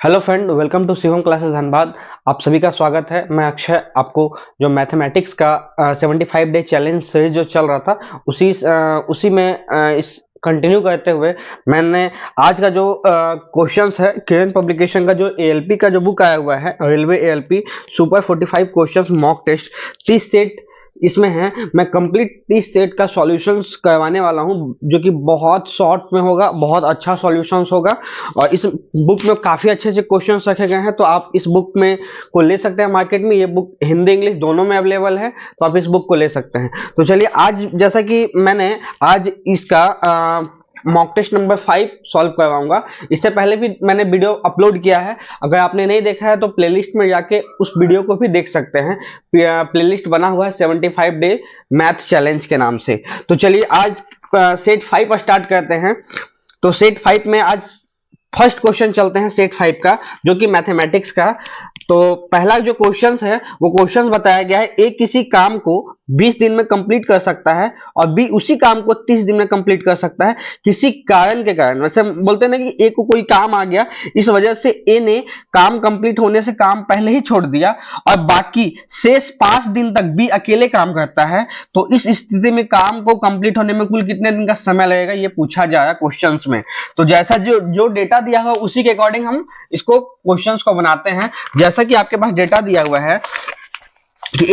Hello friend, welcome to Shivam classes Dhanbad. आप सभी का स्वागत है। मैं अक्षय आपको जो मैथमेटिक्स का 75 डे चैलेंज सीरीज जो चल रहा था उसी में इस कंटिन्यू करते हुए मैंने आज का जो क्वेश्चंस है किरण पब्लिकेशन का जो एएलपी का जो बुक आया हुआ है railway ALP super 45 questions mock test 30 set इसमें है। मैं कंप्लीट 30 सेट का सॉल्यूशंस करवाने वाला हूं जो कि बहुत शॉर्ट में होगा, बहुत अच्छा सॉल्यूशंस होगा और इस बुक में काफ़ी अच्छे अच्छे क्वेश्चंस रखे गए हैं। तो आप इस बुक में को ले सकते हैं। मार्केट में ये बुक हिंदी इंग्लिश दोनों में अवेलेबल है, तो आप इस बुक को ले सकते हैं। तो चलिए, आज जैसा कि मैंने आज इसका मॉक टेस्ट नंबर 5 सॉल्व करवाऊंगा। इससे पहले भी मैंने वीडियो अपलोड किया है, अगर आपने नहीं देखा है तो प्लेलिस्ट में जाके उस वीडियो को भी देख सकते हैं। प्लेलिस्ट बना हुआ है 75 डे मैथ चैलेंज के नाम से। तो चलिए, आज सेट 5 स्टार्ट करते हैं। तो सेट 5 में आज फर्स्ट क्वेश्चन चलते हैं सेट 5 का, जो कि मैथमेटिक्स का। तो पहला जो क्वेश्चन है वो क्वेश्चन बताया गया है, ए किसी काम को 20 दिन में कंप्लीट कर सकता है और बी उसी काम को 30 दिन में कंप्लीट कर सकता है किसी कारण के कारण। वैसे बोलते हैं ना कि ए को कोई काम आ गया, इस वजह से ए ने काम कंप्लीट होने से काम पहले ही छोड़ दिया और बाकी शेष 5 दिन तक बी अकेले काम करता है। तो इस स्थिति में काम को कंप्लीट होने में कुल कितने दिन का समय लगेगा, ये पूछा जाएगा क्वेश्चंस में। तो जैसा जो डेटा दिया हुआ उसी के अकॉर्डिंग हम इसको क्वेश्चंस को बनाते हैं। जैसा कि आपके पास डेटा दिया हुआ है कि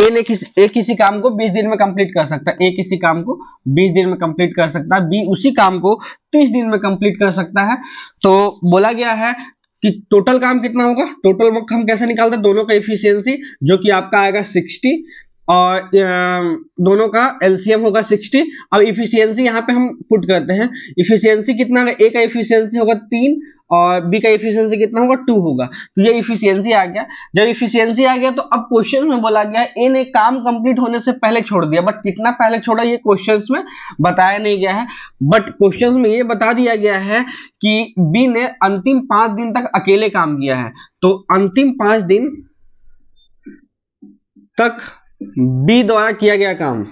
ए किसी काम को 20 दिन में कंप्लीट कर सकता है, ए किसी काम को 20 दिन में कंप्लीट कर सकता है, बी उसी काम को 30 दिन में कंप्लीट कर सकता है। तो बोला गया है कि टोटल काम कितना होगा। टोटल वर्क हम कैसे निकालते हैं, दोनों का एफिशिएंसी जो कि आपका आएगा 60 और दोनों का एलसीएम होगा 60। अब इफिशियंसी यहाँ पे हम पुट करते हैं। इफिशियंसी कितना होगा, ए का इफिशियंसी होगा 3 और बी का इफिशियंसी कितना होगा 2 होगा। तो ये इफिशियंसी आ गया। जब इफिशियंसी आ गया तो अब क्वेश्चन में बोला गया ए ने काम कंप्लीट होने से पहले छोड़ दिया, बट कितना पहले छोड़ा ये क्वेश्चन में बताया नहीं गया है। बट क्वेश्चन में ये बता दिया गया है कि बी ने अंतिम 5 दिन तक अकेले काम किया है। तो अंतिम 5 दिन तक बी द्वारा किया गया काम,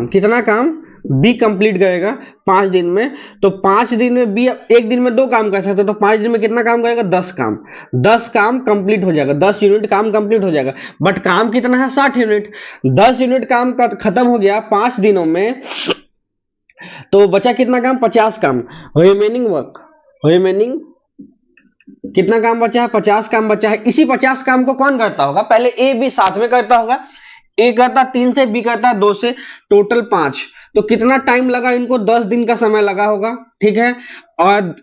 कितना काम बी कंप्लीट करेगा 5 दिन में। तो 5 दिन में बी एक दिन में 2 काम कर सकते, तो 5 दिन में कितना काम करेगा, 10 काम कंप्लीट हो जाएगा, 10 यूनिट काम कंप्लीट हो जाएगा। बट काम कितना है, 60 यूनिट। 10 यूनिट काम का खत्म हो गया 5 दिनों में, तो बचा कितना काम, 50 काम। रिमेनिंग कितना काम बचा है, 50 काम बचा है। इसी 50 काम को कौन करता होगा, पहले ए बी साथ में करता होगा। ए करता 3 से, बी करता 2 से, टोटल 5। तो कितना टाइम लगा इनको, 10 दिन का समय लगा होगा। ठीक है, और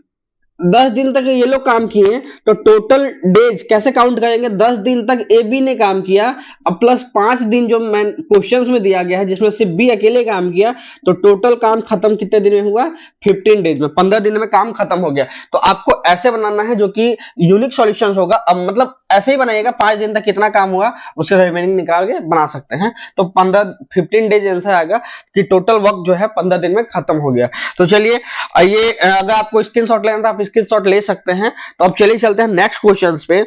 10 दिन तक ये लोग काम किए, तो टोटल डेज कैसे काउंट करेंगे, 10 दिन तक ए बी ने काम किया अब प्लस 5 दिन जो क्वेश्चंस में दिया गया है जिसमें सिर्फ बी अकेले काम किया, तो टोटल काम खत्म कितने दिन में हुआ, 15 डेज में, 15 दिन में काम खत्म हो गया। तो आपको ऐसे बनाना है जो कि यूनिक सॉल्यूशंस होगा। अब मतलब ऐसे ही बनाइएगा, 5 दिन तक कितना काम हुआ उससे रिमेनिंग निकाल के बना सकते हैं। तो 15 डेज आंसर आएगा कि टोटल वर्क जो है 15 दिन में खत्म हो गया। तो चलिए, ये अगर आपको स्क्रीनशॉट लेना था आप स्क्रीनशॉट ले सकते हैं। तो अब चलिए चलते हैं नेक्स्ट क्वेश्चन पे।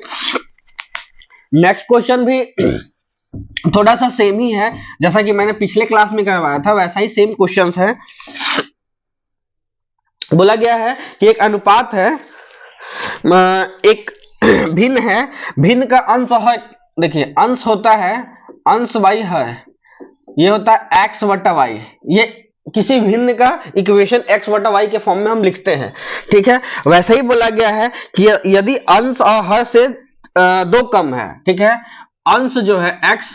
नेक्स्ट क्वेश्चन भी थोड़ा सा सेम ही है, जैसा कि मैंने पिछले क्लास में करवाया था वैसा ही सेम क्वेश्चन है। बोला गया है कि एक अनुपात है, एक भिन्न है, भिन्न का अंश है। देखिए, अंश होता है, अंश वाई है, ये होता है एक्स बटा वाई। ये किसी भिन्न का इक्वेशन x बटा वाई के फॉर्म में हम लिखते हैं। ठीक है, वैसे ही बोला गया है कि यदि अंश और हर से 2 कम है, ठीक है, अंश जो है x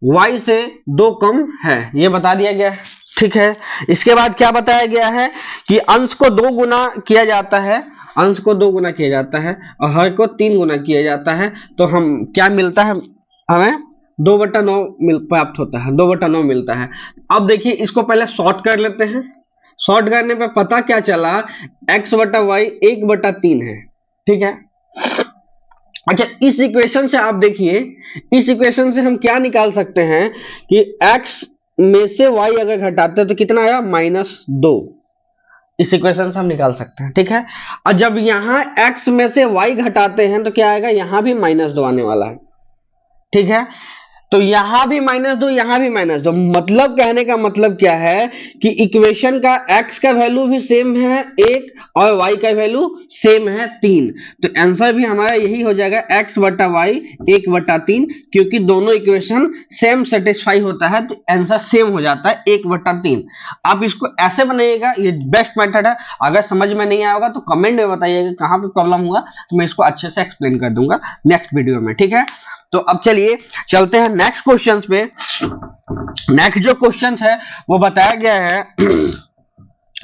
y से 2 कम है, ये बता दिया गया है। ठीक है, इसके बाद क्या बताया गया है कि अंश को 2 गुना किया जाता है, अंश को 2 गुना किया जाता है और हर को 3 गुना किया जाता है। तो हम क्या मिलता है, हमें 2/9 प्राप्त होता है, 2/9 मिलता है। अब देखिए, इसको पहले सॉर्ट कर लेते हैं। सॉर्ट करने पे पता क्या चला, x बटा वाई 1/3 है। ठीक है, अच्छा, इस इक्वेशन से आप देखिए, इस इक्वेशन से हम क्या निकाल सकते हैं कि x में से y अगर घटाते हैं तो कितना आया, -2। इस इक्वेशन से हम निकाल सकते हैं। ठीक है, और जब यहां x में से y घटाते हैं तो क्या आएगा, यहां भी -2 आने वाला है। ठीक है, तो तो यहां भी -2, यहां भी -2, मतलब कहने का मतलब क्या है कि इक्वेशन का x का वैल्यू भी सेम है 1 और y का वैल्यू सेम है 3। तो आंसर भी हमारा यही हो जाएगा x बटा y 1/3, क्योंकि दोनों इक्वेशन सेम सेटिस्फाई होता है तो आंसर सेम हो जाता है 1/3। आप इसको ऐसे बनाइएगा, ये बेस्ट मेथड है। अगर समझ में नहीं आया होगा तो कमेंट में बताइएगा कहां पे प्रॉब्लम हुआ, तो मैं इसको अच्छे से एक्सप्लेन कर दूंगा नेक्स्ट वीडियो में, ठीक है। तो अब चलिए चलते हैं नेक्स्ट क्वेश्चन पे। नेक्स्ट जो क्वेश्चन है वो बताया गया है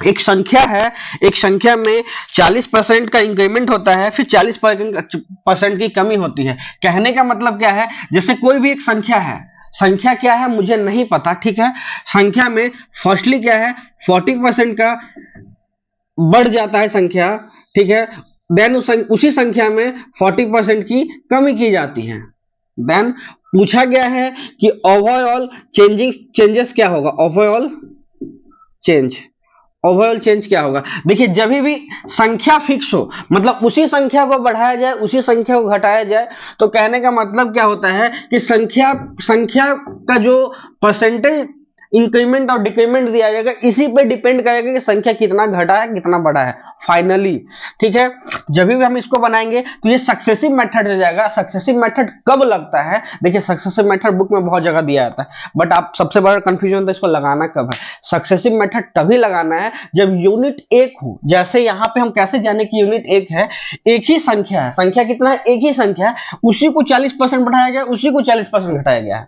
एक संख्या है, एक संख्या में 40% का इंक्रीमेंट होता है, फिर 40% की कमी होती है। कहने का मतलब क्या है, जैसे कोई भी एक संख्या है, संख्या क्या है मुझे नहीं पता, ठीक है। संख्या में फर्स्टली क्या है 40% का बढ़ जाता है संख्या, ठीक है। देन उसी संख्या में 40% की कमी की जाती है। देन पूछा गया है कि ओवरऑल चेंजेस क्या होगा, ओवरऑल चेंज क्या होगा। देखिए जब भी संख्या फिक्स हो, मतलब उसी संख्या को बढ़ाया जाए उसी संख्या को घटाया जाए, तो कहने का मतलब क्या होता है कि संख्या का जो परसेंटेज इंक्रीमेंट और डिक्रीमेंट दिया जाएगा, इसी पे डिपेंड करेगा कि संख्या कितना घटा है कितना बढ़ा है फाइनली, ठीक है। जब भी हम इसको बनाएंगे तो ये सक्सेसिव मेथड हो जाएगा। सक्सेसिव मेथड कब लगता है, देखिए सक्सेसिव मेथड बुक में बहुत जगह दिया जाता है, बट आप सबसे बड़ा कंफ्यूजन तो इसको लगाना कब है। सक्सेसिव मेथड तभी लगाना है जब यूनिट एक हो। जैसे यहाँ पे हम कैसे जाने कि यूनिट एक है, एक ही संख्या है, संख्या कितना है, एक ही संख्या है, उसी को 40% बढ़ाया गया, उसी को 40% घटाया गया है,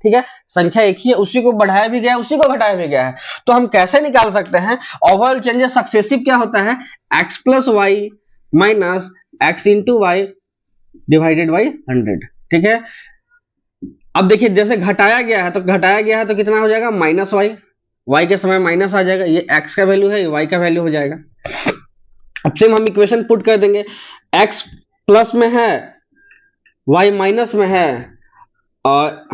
ठीक है। संख्या एक ही है, उसी को बढ़ाया भी गया उसी को घटाया भी गया है। तो हम कैसे निकाल सकते हैं ओवरऑल चेंजेस। सक्सेसिव क्या होता है, x plus y minus x into y divided by 100, ठीक है। अब देखिए जैसे घटाया गया है तो कितना हो जाएगा -y, y के समय माइनस आ जाएगा, ये x का वैल्यू है, ये y का वैल्यू हो जाएगा। अब सेम हम इक्वेशन पुट कर देंगे, x प्लस में है y माइनस में है, और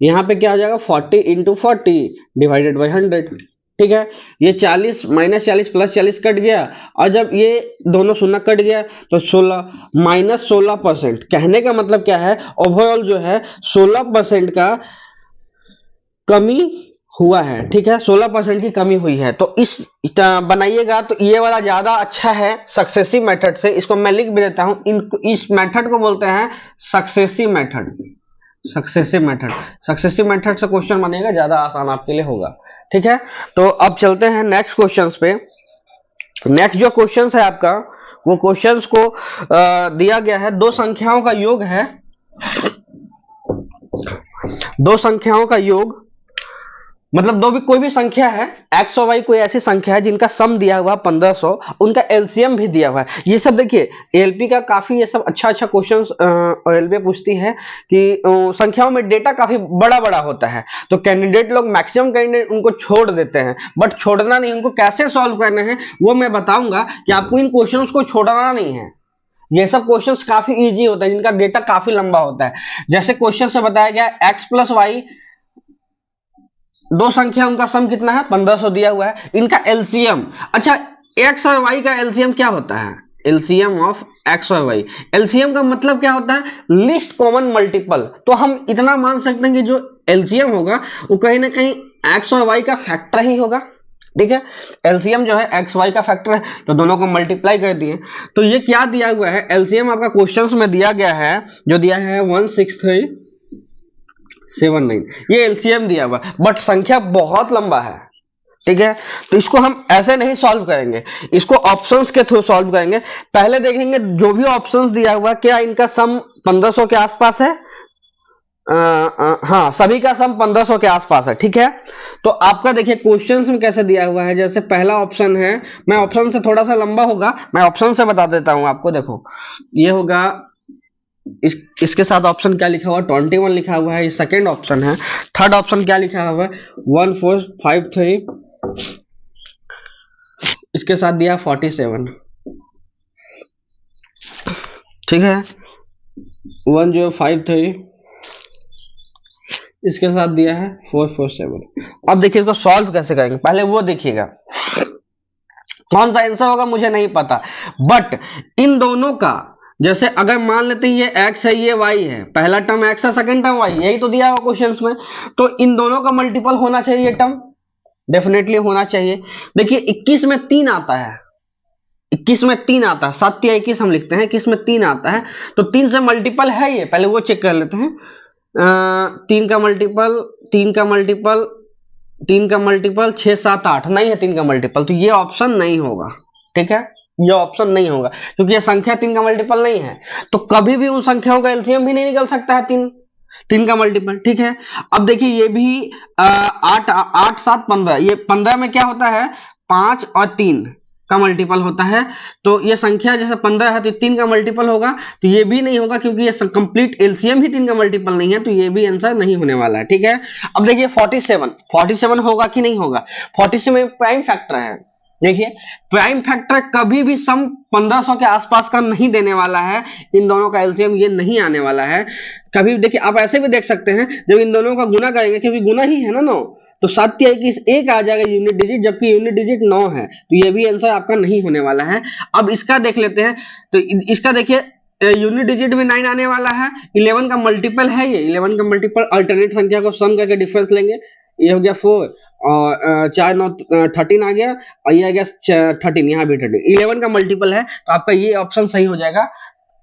यहाँ पे क्या आ जाएगा 40 इंटू 40 डिवाइडेड बाई 100, ठीक है। ये 40 -40 प्लस 40 कट गया, और जब ये दोनों शून्य कट गया तो 16 -16%। कहने का मतलब क्या है, ओवरऑल जो है 16% का कमी हुआ है, ठीक है। 16% की कमी हुई है। तो इस बनाइएगा तो ये वाला ज्यादा अच्छा है सक्सेसिव मेथड से। इसको मैं लिख भी देता हूं, इस मेथड को बोलते हैं सक्सेसिव मेथड। सक्सेसिव मेथड से क्वेश्चन बनेगा, ज्यादा आसान आपके लिए होगा, ठीक है। तो अब चलते हैं नेक्स्ट क्वेश्चंस पे। नेक्स्ट जो क्वेश्चंस है आपका, वो क्वेश्चंस को दिया गया है, दो संख्याओं का योग है, दो संख्याओं का योग, मतलब कोई भी संख्या है x और y, कोई ऐसी संख्या है जिनका सम दिया हुआ 1500, उनका एलसीएम भी दिया हुआ है। ये सब देखिए एलपी का काफी ये सब अच्छा क्वेश्चंस एलपी पूछती है कि संख्याओं में डेटा काफी बड़ा होता है, तो कैंडिडेट लोग मैक्सिमम कैंडिडेट उनको छोड़ देते हैं, बट छोड़ना नहीं, उनको कैसे सॉल्व करने हैं वो मैं बताऊंगा कि आपको इन क्वेश्चंस को छोड़ना नहीं है। ये सब क्वेश्चंस काफी इजी होता है जिनका डेटा काफी लंबा होता है। जैसे क्वेश्चन से बताया गया x प्लस वाई, दो संख्या उनका सम कितना है 1500 दिया हुआ है, इनका एलसीएम। अच्छा x और y का एलसीएम क्या होता है, एलसीएम ऑफ x और y, एलसीएम का मतलब क्या होता है, लीस्ट कॉमन मल्टीपल। तो हम इतना मान सकते हैं कि जो एलसीएम होगा वो कहीं ना कहीं x और y का फैक्टर ही होगा, ठीक है। एलसीएम जो है x y का फैक्टर है, तो दोनों को मल्टीप्लाई कर दिए। तो ये क्या दिया हुआ है, एलसीएम आपका क्वेश्चंस में दिया गया है, जो दिया है 16379, ये एलसीएम दिया हुआ, बट संख्या बहुत लंबा है, ठीक है। तो इसको हम ऐसे नहीं सॉल्व करेंगे, इसको ऑप्शंस के थ्रू सॉल्व करेंगे। पहले देखेंगे जो भी ऑप्शंस दिया हुआ क्या इनका सम 1500 के आसपास है, हाँ सभी का सम 1500 के आसपास है, ठीक है। तो आपका देखिए क्वेश्चंस में कैसे दिया हुआ है, जैसे पहला ऑप्शन है, मैं ऑप्शन से थोड़ा सा लंबा होगा, मैं ऑप्शन से बता देता हूं आपको। देखो ये होगा, इसके साथ ऑप्शन क्या लिखा हुआ 21 लिखा हुआ है, ये सेकेंड ऑप्शन है। थर्ड ऑप्शन क्या लिखा हुआ है 1453, इसके साथ दिया 47, ठीक है। 1053, इसके साथ दिया है 447। अब देखिए इसको सॉल्व कैसे करेंगे, पहले वो देखिएगा कौन सा आंसर होगा मुझे नहीं पता, बट इन दोनों का जैसे अगर मान लेते हैं ये x है ये y है, पहला टर्म x है सेकंड टर्म y, यही तो दिया हुआ क्वेश्चंस में, तो इन दोनों का मल्टीपल होना चाहिए, ये टर्म डेफिनेटली होना चाहिए। देखिए 21 में 3 आता है, 21 में 3 आता है, 7 या 21 हम लिखते हैं, 21 में 3 आता है, तो 3 से मल्टीपल है ये, पहले वो चेक कर लेते हैं। 3 का मल्टीपल 3 का मल्टीपल 3 का मल्टीपल 6 7 8 नहीं है 3 का मल्टीपल, तो ये ऑप्शन नहीं होगा। ठीक है, ये ऑप्शन नहीं होगा क्योंकि ये संख्या 3 का मल्टीपल नहीं है, तो कभी भी उन संख्याओं का एलसीएम भी नहीं निकल सकता है 3 का मल्टीपल। ठीक है, अब देखिए ये भी 8 8 7 15, ये 15 में क्या होता है 5 और 3 का मल्टीपल होता है, तो ये संख्या जैसे 15 है तो 3 का मल्टीपल होगा, तो ये भी नहीं होगा क्योंकि ये कंप्लीट एलसीएम ही 3 का मल्टीपल नहीं है, तो ये भी आंसर नहीं होने वाला है। ठीक है, अब देखिए 47 होगा कि नहीं होगा, 47 प्राइम फैक्टर है। देखिए प्राइम फैक्टर कभी भी सम 1500 के आसपास का नहीं देने वाला है, इन दोनों का एलसीएम ये नहीं आने वाला है कभी। देखिए आप ऐसे भी देख सकते हैं, जब इन दोनों का गुना करेंगे, क्योंकि गुना ही है ना 9, तो 7 या 21 एक आ जाएगा यूनिट डिजिट, जबकि यूनिट डिजिट 9 है, तो ये भी आंसर आपका नहीं होने वाला है। अब इसका देख लेते हैं, तो इसका देखिए यूनिट डिजिट भी 9 आने वाला है, 11 का मल्टीपल है ये, 11 का मल्टीपल अल्टरनेट संख्या को सम करके डिफरेंस लेंगे, ये हो गया 4 और 4 9 13 आ गया, और ये आ गया 13, यहाँ भी 13, 11 का मल्टीपल है, तो आपका ये ऑप्शन सही हो जाएगा।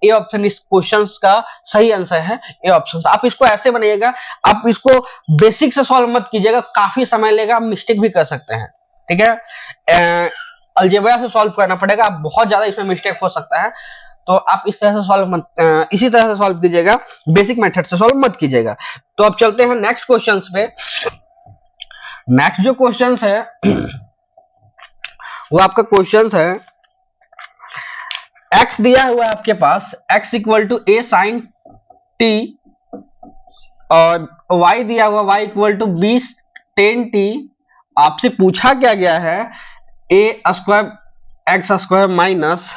ए ऑप्शन इस क्वेश्चन का सही आंसर है, ए ऑप्शन। आप इसको ऐसे बनाइएगा, आप इसको बेसिक से सॉल्व मत कीजिएगा, काफी समय लेगा, आप मिस्टेक भी कर सकते हैं। ठीक है, अलजेब्रा से सॉल्व करना पड़ेगा, आप बहुत ज्यादा इसमें मिस्टेक हो सकता है, तो आप इस तरह से सॉल्व मत इसी तरह से सॉल्व कीजिएगा, बेसिक मेथड से सॉल्व मत कीजिएगा। तो अब चलते हैं नेक्स्ट क्वेश्चन पे। नेक्स्ट जो क्वेश्चन है वो आपका क्वेश्चन है, x दिया हुआ है आपके पास, x equal to a sin t, और y दिया हुआ y equal to b tan t। आपसे पूछा क्या गया है, a square x square minus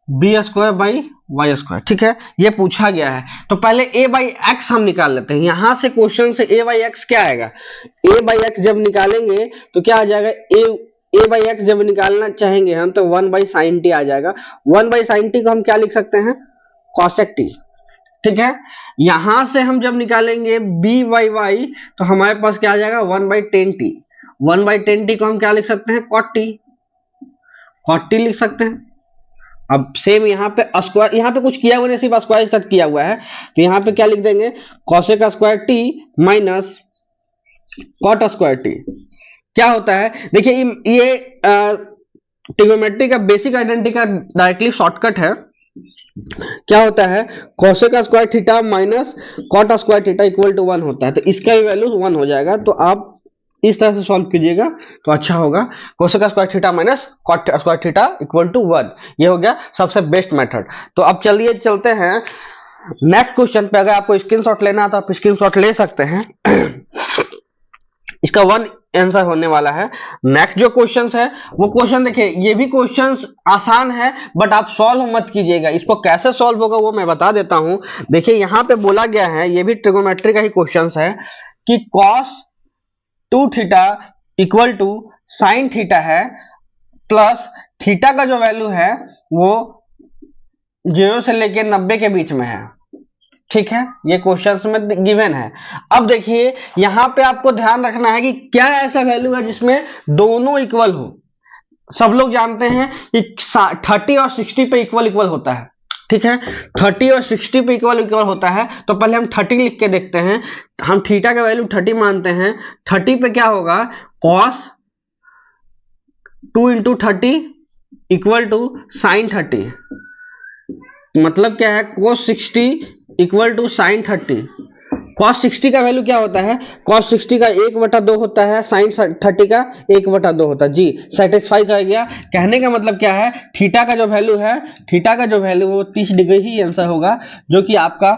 b square by y square. ठीक है, ये पूछा गया है, तो पहले a बाई एक्स हम निकाल लेते हैं। यहां से क्वेश्चन से a बाई एक्स क्या आएगा, a बाई एक्स जब निकालेंगे तो क्या आ जाएगा, a बाई एक्स जब निकालना चाहेंगे हम तो 1 बाई साइन टी आ जाएगा। 1 बाई साइन टी को हम क्या लिख सकते हैं, कॉसेक टी। ठीक है, यहां से हम जब निकालेंगे b बाई वाई तो हमारे पास क्या आ जाएगा 1 by ten T. 1 by ten T को हम क्या लिख सकते हैं, कॉट टी लिख सकते हैं। अब सेम यहाँ पे स्क्वायर, यहाँ पे कुछ किया हुआ नहीं, सिर्फ स्क्वायर कट किया हुआ है, तो यहाँ पे क्या लिख देंगे, cosec square t minus cot square t. क्या होता है, देखिए ये ट्रिग्नोमेट्री का बेसिक आइडेंटिटी का डायरेक्टली शॉर्टकट है। क्या होता है, cosec square theta minus cot square theta equal to 1 होता है, तो इसका भी वैल्यू 1 हो जाएगा। तो आप इस तरह से सॉल्व कीजिएगा तो अच्छा होगा, cosec square theta minus cot square theta equal to 1, ये हो गया सबसे बेस्ट मेथड। तो अब चलिए चलते हैं नेक्स्ट क्वेश्चन पे। अगर आपको स्क्रीनशॉट लेना है तो आप स्क्रीनशॉट ले सकते हैं। इसका 1 आंसर होने वाला है। नेक्स्ट जो क्वेश्चन है वो क्वेश्चन देखिए, ये भी क्वेश्चन आसान है बट आप सॉल्व मत कीजिएगा, इसको कैसे सॉल्व होगा वो मैं बता देता हूं। देखिए यहाँ पे बोला गया है, ये भी ट्रिग्नोमेट्री का ही क्वेश्चन है कि cos 2 theta equal to sine theta है, प्लस थीटा का जो वैल्यू है वो 0 से लेकर 90 के बीच में है। ठीक है, ये क्वेश्चन में गिवन है। अब देखिए यहां पे आपको ध्यान रखना है कि क्या ऐसा वैल्यू है जिसमें दोनों इक्वल हो। सब लोग जानते हैं कि 30 और 60 पे इक्वल होता है। ठीक है, 30 और 60 पे इक्वल होता है, तो पहले हम 30 लिख के देखते हैं। हम थीटा का वैल्यू 30 मानते हैं, 30 पे क्या होगा, cos 2 into 30 equal to sine 30, मतलब क्या है cos 60 equal to sine 30। cos 60 का वैल्यू क्या होता है, cos 60 का 1/2 होता है, sin 30 का 1/2 होता है। जी सेटिस्फाई कर गया। कहने का मतलब क्या है, थीटा का जो वैल्यू है, थीटा का जो वैल्यू वो 30 डिग्री ही आंसर होगा, जो कि आपका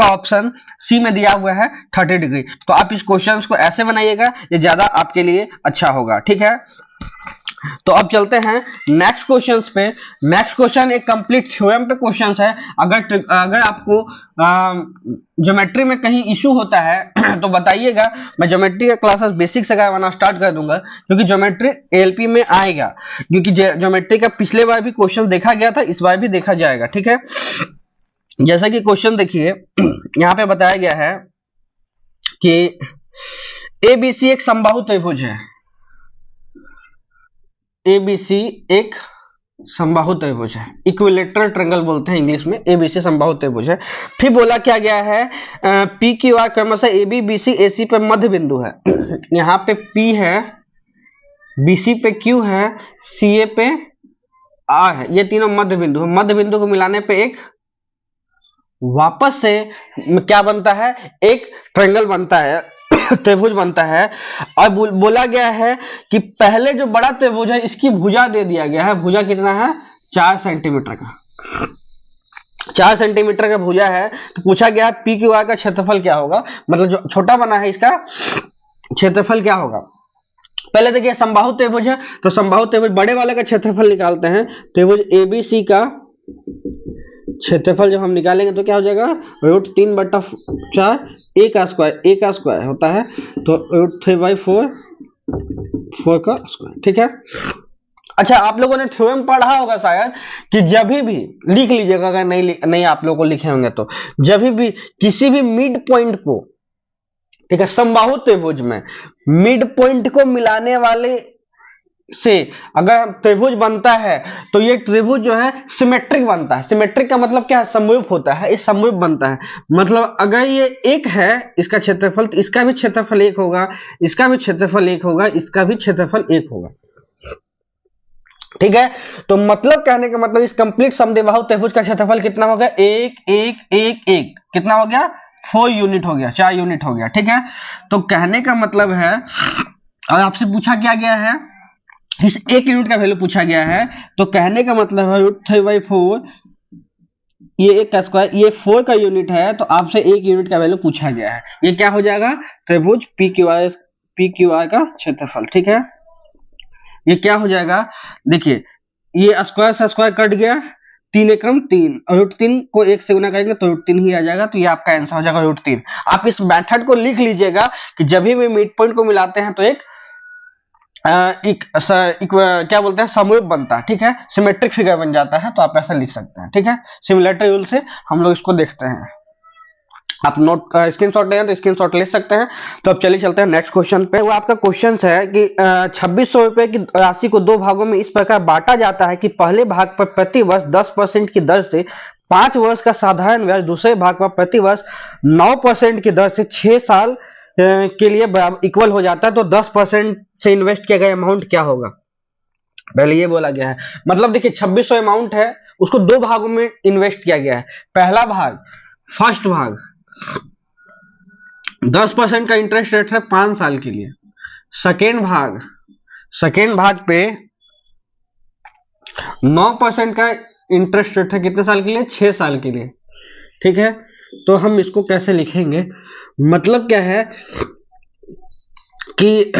ऑप्शन सी में दिया हुआ है 30 डिग्री। तो आप इस क्वेश्चन को ऐसे बनाइएगा, ये ज्यादा आपके लिए अच्छा होगा। ठीक है, तो अब चलते हैं नेक्स्ट क्वेश्चंस पे। नेक्स्ट क्वेश्चन एक कंप्लीट थ्योरम पे क्वेश्चंस है। अगर आपको ज्योमेट्री में कहीं इशू होता है तो बताइएगा, मैं ज्योमेट्री का क्लासेस बेसिक से करवाना स्टार्ट कर दूंगा, क्योंकि ज्योमेट्री एलपी में आएगा, क्योंकि ज्योमेट्री का पिछले बार भी क्वेश्चन देखा गया था, इस बार भी देखा जाएगा। ठीक है, जैसा कि क्वेश्चन देखिए यहाँ पे बताया गया है कि एबीसी एक समबाहु त्रिभुज है। एबीसी एक समबाहु त्रिभुज है, इक्विलेटरल ट्रायंगल बोलते हैं इंग्लिश में। एबीसी समबाहु त्रिभुज है। फिर बोला क्या गया है, पी क्यू आर क्रमशः एबी बीसी एसी पे मध्य बिंदु है। यहाँ पे पी है, बीसी पे क्यू है, सीए पे आर है, ये तीनों मध्य बिंदु है। मध्य बिंदु को मिलाने पे एक वापस से क्या बनता है, एक ट्रायंगल बनता है, त्रिभुज बनता है। और बोला गया है कि पहले जो बड़ा त्रिभुज है इसकी भुजा दे दिया गया है। भुजा कितना है, 4 सेंटीमीटर का। 4 सेंटीमीटर का भुजा है। तो पूछा गया है पी क्यू आर का क्षेत्रफल क्या होगा, मतलब जो छोटा बना है इसका क्षेत्रफल क्या होगा। पहले देखिए समबाहु त्रिभुज है, तो समबाहु त्रिभुज बड़े वाले का क्षेत्रफल निकालते हैं। त्रिभुज एबीसी का क्षेत्रफल जब हम निकालेंगे तो क्या हो जाएगा, √3/4 a का स्क्वायर होता है, तो √3/4 4 का स्क्वायर। ठीक है। अच्छा, आप लोगों ने थ्योरम पढ़ा होगा शायद कि जब भी लिख लीजिएगा, अगर नहीं आप लोगों को लिखे होंगे तो, जब भी किसी भी मिड पॉइंट को, ठीक है, समबाहु त्रिभुज में मिड पॉइंट को मिलाने वाले से अगर त्रिभुज बनता है तो ये त्रिभुज जो है सिमेट्रिक बनता है। सिमेट्रिक का मतलब क्या है, समरूप होता है, ये समरूप बनता है। मतलब अगर ये एक है इसका क्षेत्रफल, तो इसका भी क्षेत्रफल एक होगा, इसका भी क्षेत्रफल एक होगा, इसका भी क्षेत्रफल एक होगा। ठीक है, तो मतलब कहने का मतलब इस कंप्लीट समद्विबाहु त्रिभुज का क्षेत्रफल कितना हो गया, 1 1 1 1 कितना हो गया, 4 यूनिट हो गया, 4 यूनिट हो गया। ठीक है, तो कहने का मतलब है, और आपसे पूछा क्या गया है, इस एक यूनिट का वैल्यू पूछा गया है, तो कहने का मतलब है √3/4, ये एक का स्क्वायर, ये 4 का यूनिट है, तो आपसे एक यूनिट का वैल्यू पूछा गया है। ये क्या हो जाएगा, त्रिभुज पी क्यू आर का क्षेत्रफल। ठीक है, ये क्या हो जाएगा, देखिए ये स्क्वायर से स्क्वायर कट गया, 3 एकम 3, और √3 को 1 से गुना करेंगे तो √3 ही आ जाएगा, तो ये आपका आंसर हो जाएगा √3। आप इस मेथड को लिख लीजिएगा कि जब भी मिड पॉइंट को मिलाते हैं तो एक क्या बोलते हैं, समरूप बनता है। ठीक है, सिमेट्रिक फिगर बन जाता है, तो आप ऐसा लिख सकते हैं। ठीक है, सिमिलरिटी रूल से हम लोग इसको देखते हैं। आप नोट स्क्रीनशॉट लें तो स्क्रीनशॉट ले सकते हैं। तो अब चलिए चलते हैं नेक्स्ट क्वेश्चन पे। वो आपका क्वेश्चन है कि 2600 रुपए की राशि को 2 भागों में इस प्रकार बांटा जाता है कि पहले भाग पर प्रति वर्ष 10% की दर से 5 वर्ष का साधारण ब्याज, दूसरे भाग पर प्रति वर्ष 9% की दर से 6 साल के लिए इक्वल हो जाता है। तो 10% से इन्वेस्ट किया गया अमाउंट क्या होगा, पहले ये बोला गया है। मतलब देखिए 2600 अमाउंट है, उसको 2 भागों में इन्वेस्ट किया गया है। पहला भाग, फर्स्ट भाग 10% का इंटरेस्ट रेट है 5 साल के लिए। सेकेंड भाग पे 9% का इंटरेस्ट रेट है, कितने साल के लिए, 6 साल के लिए। ठीक है, तो हम इसको कैसे लिखेंगे, मतलब क्या है कि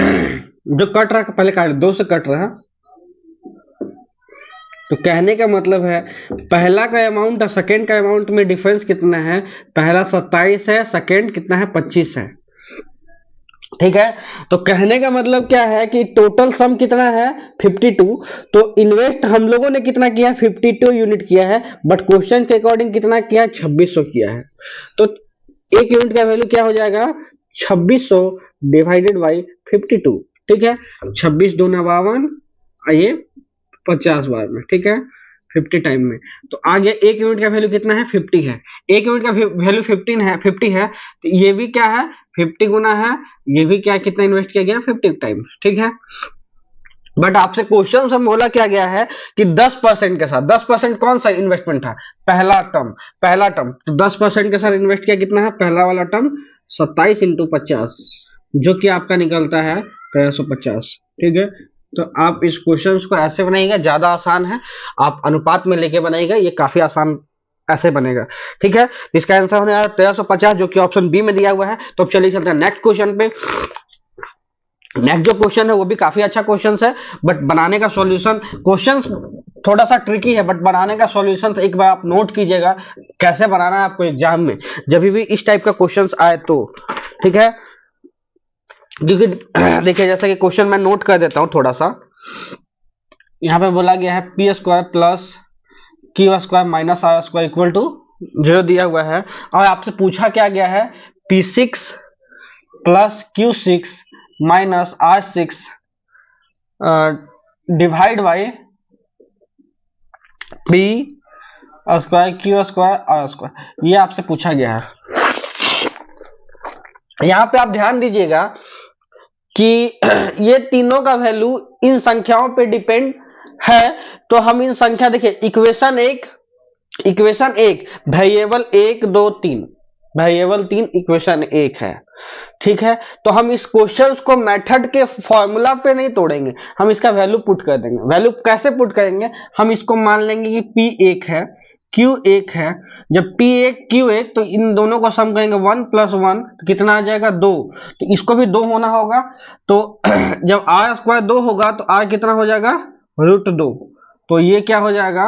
जो कट रहा, पहले काट 2 से कट रहा, तो कहने का मतलब है पहला का अमाउंट और सेकेंड का अमाउंट में डिफरेंस कितना है, पहला 27 है, सेकेंड कितना है, 25 है। ठीक है, तो कहने का मतलब क्या है कि टोटल सम कितना है, 52। तो इन्वेस्ट हम लोगों ने कितना किया, 52 यूनिट किया है, बट क्वेश्चन के अकॉर्डिंग कितना किया, 2600 किया है। तो एक यूनिट का वैल्यू क्या हो जाएगा, 2600 डिवाइडेड बाई 52। ठीक है, 26 2 52, ये 50 बार में, ठीक है, 50 टाइम में। तो आगे एक यूनिट का वैल्यू कितना है, 50 है। एक यूनिट का वैल्यू 50 है, तो ये भी क्या है, 50 गुना है, ये भी क्या, कितना इन्वेस्ट किया गया, 50 टाइम्स। ठीक है, बट आपसे क्वेश्चन में बोला क्या गया है कि 10% के साथ, 10% कौन सा इन्वेस्टमेंट था, पहला टर्म, तो 10% के साथ इन्वेस्ट किया, कितना है, पहला वाला टर्म 27 × 50, जो कि आपका निकलता है 1350। ठीक है, तो आप इस क्वेश्चन को ऐसे बनाइएगा, ज्यादा आसान है, आप अनुपात में लेके बनाइएगा, ये काफी आसान ऐसे बनेगा। ठीक है, इसका आंसर होने वाला 1350, जो कि ऑप्शन बी में दिया हुआ है। तो अब चलिए चलते हैं नेक्स्ट क्वेश्चन पे। नेक्स्ट जो क्वेश्चन है वो भी काफी अच्छा क्वेश्चन है, बट बनाने का सॉल्यूशन, क्वेश्चन थोड़ा सा ट्रिकी है, बट बनाने का सॉल्यूशन एक बार आप नोट कीजिएगा कैसे बनाना है आपको एग्जाम में जब भी इस टाइप का क्वेश्चन आए तो, ठीक है। क्योंकि देखिए जैसा कि क्वेश्चन मैं नोट कर देता हूं थोड़ा सा। यहाँ पे बोला गया है P square plus Q square minus R square equal to 0 दिया हुआ है, और आपसे पूछा क्या गया है P6 plus Q6 minus R6 divide by P square Q square R square, ये आपसे पूछा गया है। यहाँ पे आप ध्यान दीजिएगा कि ये तीनों का वैल्यू इन संख्याओं पे डिपेंड है, तो हम इन संख्या देखिए इक्वेशन एक वेरिएबल 1 2 3 वेरिएबल 3 इक्वेशन 1 है, ठीक है। तो हम इस क्वेश्चंस को मेथड के फॉर्मूला पे नहीं तोड़ेंगे, हम इसका वैल्यू पुट कर देंगे। वैल्यू कैसे पुट करेंगे, हम इसको मान लेंगे कि P 1 है Q 1 है, जब P 1 Q 1 तो इन दोनों को सम करेंगे 1 + 1 तो कितना आ जाएगा 2, तो इसको भी 2 होना होगा, तो जब R स्क्वायर 2 होगा तो R कितना हो जाएगा √2, तो ये क्या हो जाएगा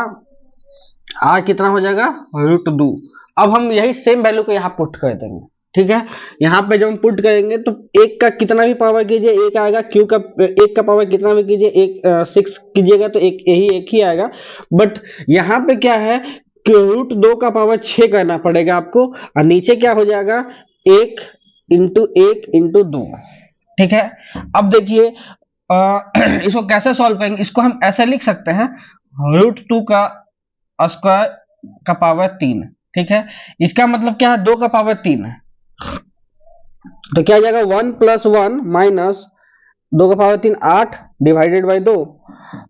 R कितना हो जाएगा √2। अब हम यही सेम वैल्यू को यहाँ पुट कर देंगे, ठीक है। यहाँ पे जब हम पुट करेंगे तो एक का कितना भी पावर कीजिए एक आएगा, क्यू का एक का पावर कितना भी कीजिए एक 6 कीजिएगा तो एक ही आएगा, बट यहाँ पे क्या है कि √2 का पावर 6 करना पड़ेगा आपको, और नीचे क्या हो जाएगा 1 × 1 × 2, ठीक है। अब देखिए इसको कैसे सॉल्व करेंगे, इसको हम ऐसे लिख सकते हैं √2 का स्क्वायर का पावर 3, ठीक है। इसका मतलब क्या है 2 का पावर 3 है, तो क्या आ जाएगा 1 + 1 माइनस 2 का पावर 3 8 डिवाइडेड बाई 2,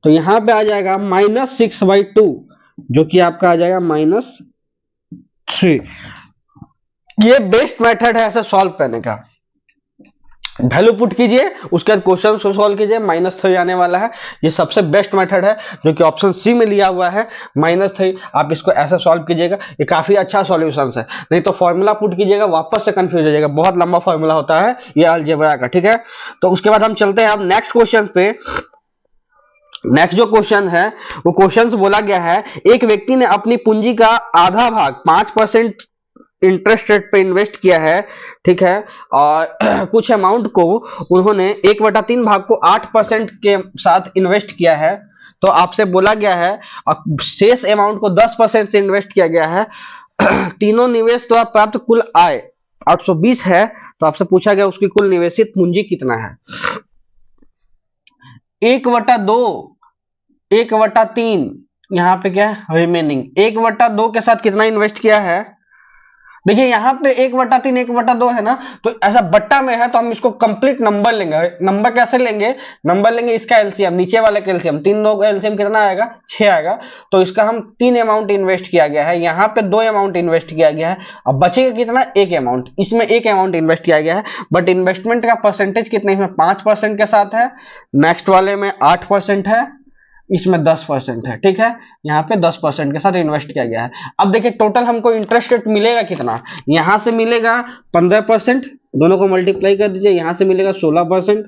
तो यहां पे आ जाएगा -6/2 जो कि आपका आ जाएगा -3। ये बेस्ट मेथड है ऐसे सॉल्व करने का। वैल्यू पुट कीजिए उसके बाद क्वेश्चन को सॉल्व कीजिए, -3 आने वाला है। ये सबसे बेस्ट मेथड है जो कि ऑप्शन सी में लिया हुआ है -3। आप इसको ऐसे सॉल्व कीजिएगा, ये काफी अच्छा सॉल्यूशन है। नहीं तो फॉर्मूला पुट कीजिएगा वापस से कंफ्यूज हो जाएगा, बहुत लंबा फॉर्मूला होता है ये अलजेब्रा का, ठीक है। तो उसके बाद हम चलते हैं अब नेक्स्ट क्वेश्चन पे। नेक्स्ट जो क्वेश्चन है वो क्वेश्चन से बोला गया है एक व्यक्ति ने अपनी पूंजी का आधा भाग 5% इंटरेस्ट रेट पे इन्वेस्ट किया है, ठीक है, और कुछ अमाउंट को उन्होंने 1/3 भाग को 8% के साथ इन्वेस्ट किया है, तो आपसे बोला गया है शेष अमाउंट को 10% से इन्वेस्ट किया गया है। तीनों निवेश द्वारा प्राप्त कुल आय 820 है, तो आपसे पूछा गया उसकी कुल निवेशित पूंजी कितना है। 1/2 1/3 यहाँ पे क्या है रिमेनिंग, 1/2 के साथ कितना इन्वेस्ट किया है, देखिए यहाँ पे 1/3 1/2 है ना, तो ऐसा बट्टा में है तो हम इसको कंप्लीट नंबर लेंगे। नंबर कैसे लेंगे, नंबर लेंगे इसका एलसीएम, नीचे वाले का एलसीएम, 3 का एलसीएम कितना आएगा 6 आएगा, तो इसका हम 3 अमाउंट इन्वेस्ट किया गया है, यहाँ पे 2 अमाउंट इन्वेस्ट किया गया है। अब बचेगा कितना 1 अमाउंट, इसमें 1 अमाउंट इन्वेस्ट किया गया है, बट इन्वेस्टमेंट का परसेंटेज कितना, इसमें 5% के साथ है, नेक्स्ट वाले में 8% है, इसमें 10% है, ठीक है। यहाँ पे 10% के साथ इन्वेस्ट किया गया है। अब देखिए टोटल हमको इंटरेस्ट रेट मिलेगा कितना, यहां से मिलेगा 15%, दोनों को मल्टीप्लाई कर दीजिए, यहां से मिलेगा 16%,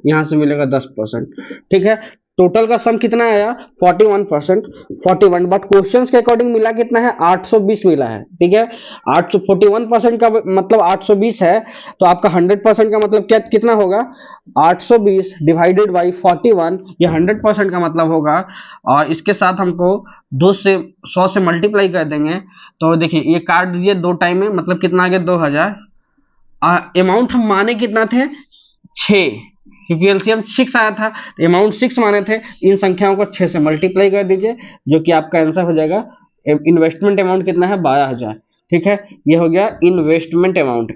यहां से मिलेगा 10%, ठीक है। टोटल का सम कितना आया 41%, 41, बट क्वेश्चंस के अकॉर्डिंग मिला कितना है 820 मिला है, ठीक है। 841% का मतलब 820 है, तो आपका 100% का मतलब क्या कितना होगा 820 डिवाइडेड बाई 41, ये 100% का मतलब होगा, और इसके साथ हमको 2 से 100 से मल्टीप्लाई कर देंगे, तो देखिए ये काट दीजिए 2 टाइम में, मतलब कितना आ गया 2000। अमाउंट हम माने कितना थे 6, क्योंकि एलसीएम 6 आया था, अमाउंट 6 माने थे, इन संख्याओं को 6 से मल्टीप्लाई कर दीजिए, जो कि आपका आंसर हो जाएगा। इन्वेस्टमेंट अमाउंट कितना है 12000, ठीक है। ये हो गया इन्वेस्टमेंट अमाउंट,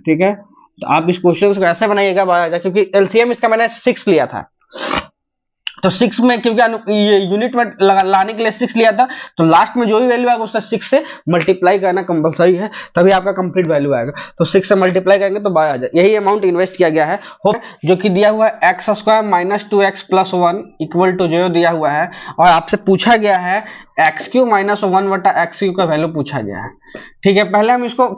ठीक है। तो आप इस क्वेश्चन को ऐसे बनाइएगा 12000, क्योंकि एलसीएम इसका मैंने 6 लिया था, तो 6 में क्योंकि ये यूनिट में लाने के लिए 6 लिया था, तो लास्ट में जो भी वैल्यू आएगा उससे 6 से मल्टीप्लाई करना कंपलसरी है, तभी आपका कंप्लीट वैल्यू आएगा। तो 6 से मल्टीप्लाई करेंगे तो 12000, यही अमाउंट इन्वेस्ट किया गया है, जो कि दिया हुआ है x² - 2x + 1 = 0 दिया हुआ है, और आपसे पूछा गया है x³ - 1/x³ का वैल्यू पूछा गया है, ठीक है। पहले हम इसको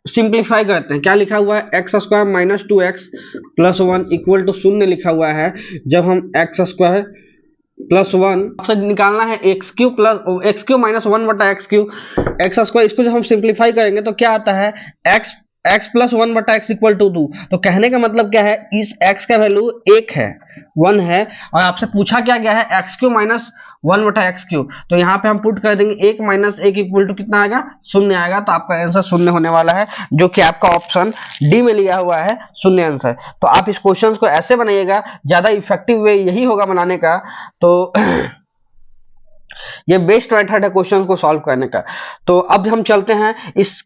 सिंप्लीफाई करते हैं। क्या लिखा हुआ है, x square minus 2x plus 1 equal to शून्य लिखा हुआ है। जब हम एक्स स्क्वायर प्लस 1 आपसे निकालना है एक्स क्यू माइनस 1 बटा एक्स क्यू एक्स स्क्वायर, इसको जब हम सिंप्लीफाई करेंगे तो क्या आता है, एक्स प्लस 1 बटा एक्स इक्वल टू 2। तो कहने का मतलब क्या है, इस एक्स का वैल्यू 1 है, 1 है, और आपसे पूछा क्या गया है, एक्स क्यू माइनस 1 बटा एक्स क्यू। तो यहाँ पे हम पुट कर देंगे 1 माइनस 1 इक्वल टू कितना आएगा, शून्य आएगा। तो आपका आंसर शून्य होने वाला है, जो कि आपका ऑप्शन डी में लिया हुआ है, शून्य आंसर। तो आप इस क्वेश्चन को ऐसे बनाइएगा, ज्यादा इफेक्टिव वे यही होगा बनाने का। तो ये बेस्ट मेथड है क्वेश्चन को सॉल्व करने का। तो अब हम चलते हैं इस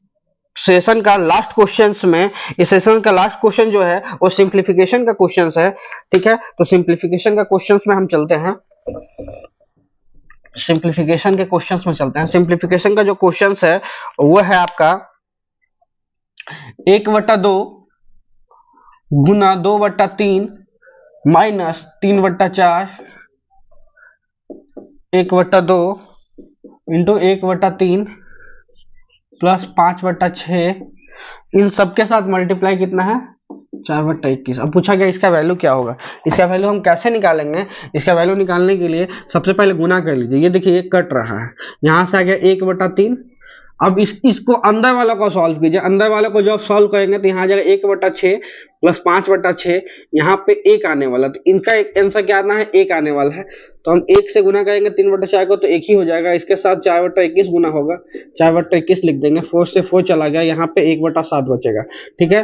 सेशन का लास्ट क्वेश्चंस में। इस सेशन का लास्ट क्वेश्चन जो है वो सिंप्लीफिकेशन का क्वेश्चंस है, ठीक है। तो सिंप्लीफिकेशन का क्वेश्चंस में हम चलते हैं, सिंप्लीफिकेशन के क्वेश्चंस में चलते हैं। सिंप्लीफिकेशन का जो क्वेश्चंस है वो है आपका 1/2 गुना 2/3 माइनस 3/4 1/2 इंटू 1/3 प्लस 5/6, इन सबके साथ मल्टीप्लाई कितना है, 4/21। अब पूछा गया इसका वैल्यू क्या होगा। इसका वैल्यू हम कैसे निकालेंगे, इसका वैल्यू निकालने के लिए सबसे पहले गुना कर लीजिए। ये देखिए, ये कट रहा है, यहाँ से आ गया 1/3। अब इसको अंदर वाला को सॉल्व कीजिए। अंदर वाला को जब सॉल्व करेंगे तो यहाँ आ जाएगा 1/6 प्लस 5/6, यहाँ पे 1 आने वाला। तो इनका आंसर क्या आना है, 1 आने वाला है। तो हम 1 से गुना करेंगे 3/4 को, तो 1 ही हो जाएगा। इसके साथ 4/21 गुना होगा, 4/21 लिख देंगे। 4 से 4 चला गया, यहाँ पे 1/7 बचेगा, ठीक है।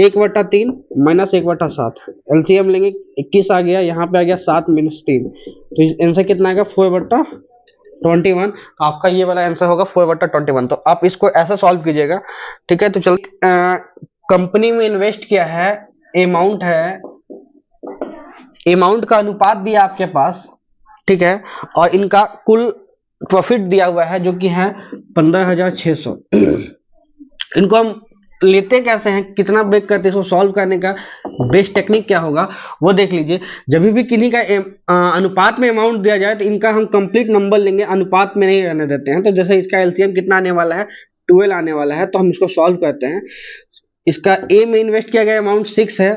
1/3 माइनस 1/7, एलसीएम लेंगे, 21 आ गया, यहाँ पे आ गया 7 minus 3। तो आंसर कितना आएगा, 4/21। आपका ये वाला आंसर होगा 4/21। तो आप इसको ऐसा सॉल्व कीजिएगा, ठीक है। तो चल कंपनी में इन्वेस्ट किया है, अमाउंट का अनुपात दिया आपके पास, ठीक है, और इनका कुल प्रॉफिट दिया हुआ है जो कि है 15,600। इनको हम लेते कैसे हैं, कितना ब्रेक करते हैं, इसको सॉल्व करने का बेस्ट टेक्निक क्या होगा वो देख लीजिए। जब भी किन्हीं का अनुपात में अमाउंट दिया जाए तो इनका हम कंप्लीट नंबर लेंगे, अनुपात में नहीं रहने देते हैं। तो जैसे इसका एलसीएम कितना आने वाला है, 12 आने वाला है। तो हम इसको सॉल्व करते हैं। इसका ए में इन्वेस्ट किया गया अमाउंट 6 है,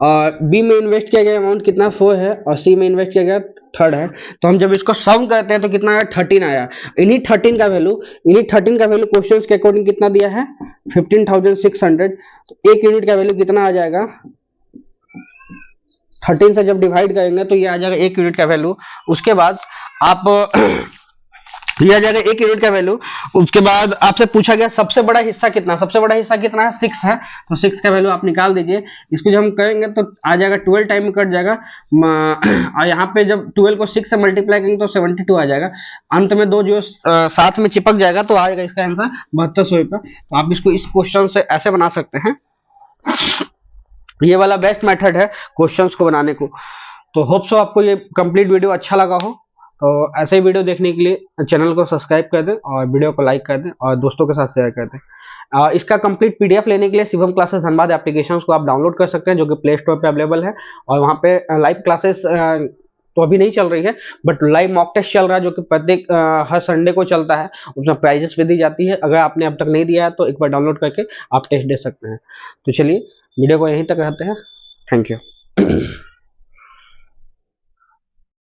और बी में इन्वेस्ट किया गया अमाउंट कितना 4 है, और सी में इन्वेस्ट किया गया 3rd है। तो हम जब इसको सम करते हैं तो कितना आया, 13 आया। इन्हीं 13 का वैल्यू क्वेश्चंस के अकॉर्डिंग कितना दिया है, 15,600। तो 1 यूनिट का वैल्यू कितना आ जाएगा, 13 से जब डिवाइड करेंगे तो ये आ जाएगा 1 यूनिट का वैल्यू। उसके बाद आप ये आ जाएगा 1 यूनिट का वैल्यू। उसके बाद आपसे पूछा गया सबसे बड़ा हिस्सा कितना, सबसे बड़ा हिस्सा कितना है, 6 है। तो 6 का वैल्यू आप निकाल दीजिए। इसको जब हम करेंगे तो आ जाएगा 12 टाइम में कट जाएगा, और यहाँ पे जब 12 को 6 से मल्टीप्लाई करेंगे तो 72 आ जाएगा। अंत में 2 जो साथ में चिपक जाएगा तो आएगा इसका आंसर 7200 रुपये। तो आप इसको इस क्वेश्चन से ऐसे बना सकते हैं। ये वाला बेस्ट मेथड है क्वेश्चंस को बनाने को। तो होप सो आपको ये कंप्लीट वीडियो अच्छा लगा हो। तो ऐसे ही वीडियो देखने के लिए चैनल को सब्सक्राइब कर दें और वीडियो को लाइक कर दें और दोस्तों के साथ शेयर कर दें। इसका कंप्लीट पीडीएफ लेने के लिए शिवम क्लासेस धनबाद एप्लीकेशन को आप डाउनलोड कर सकते हैं, जो कि प्ले स्टोर पे अवेलेबल है। और वहाँ पे लाइव क्लासेस तो अभी नहीं चल रही है, बट लाइव मॉक टेस्ट चल रहा है, जो कि प्रत्येक हर संडे को चलता है। उसमें प्राइजेस भी दी जाती है। अगर आपने अब तक नहीं दिया है तो एक बार डाउनलोड करके आप टेस्ट दे सकते हैं। तो चलिए वीडियो को यहीं तक रहते हैं। Thank you.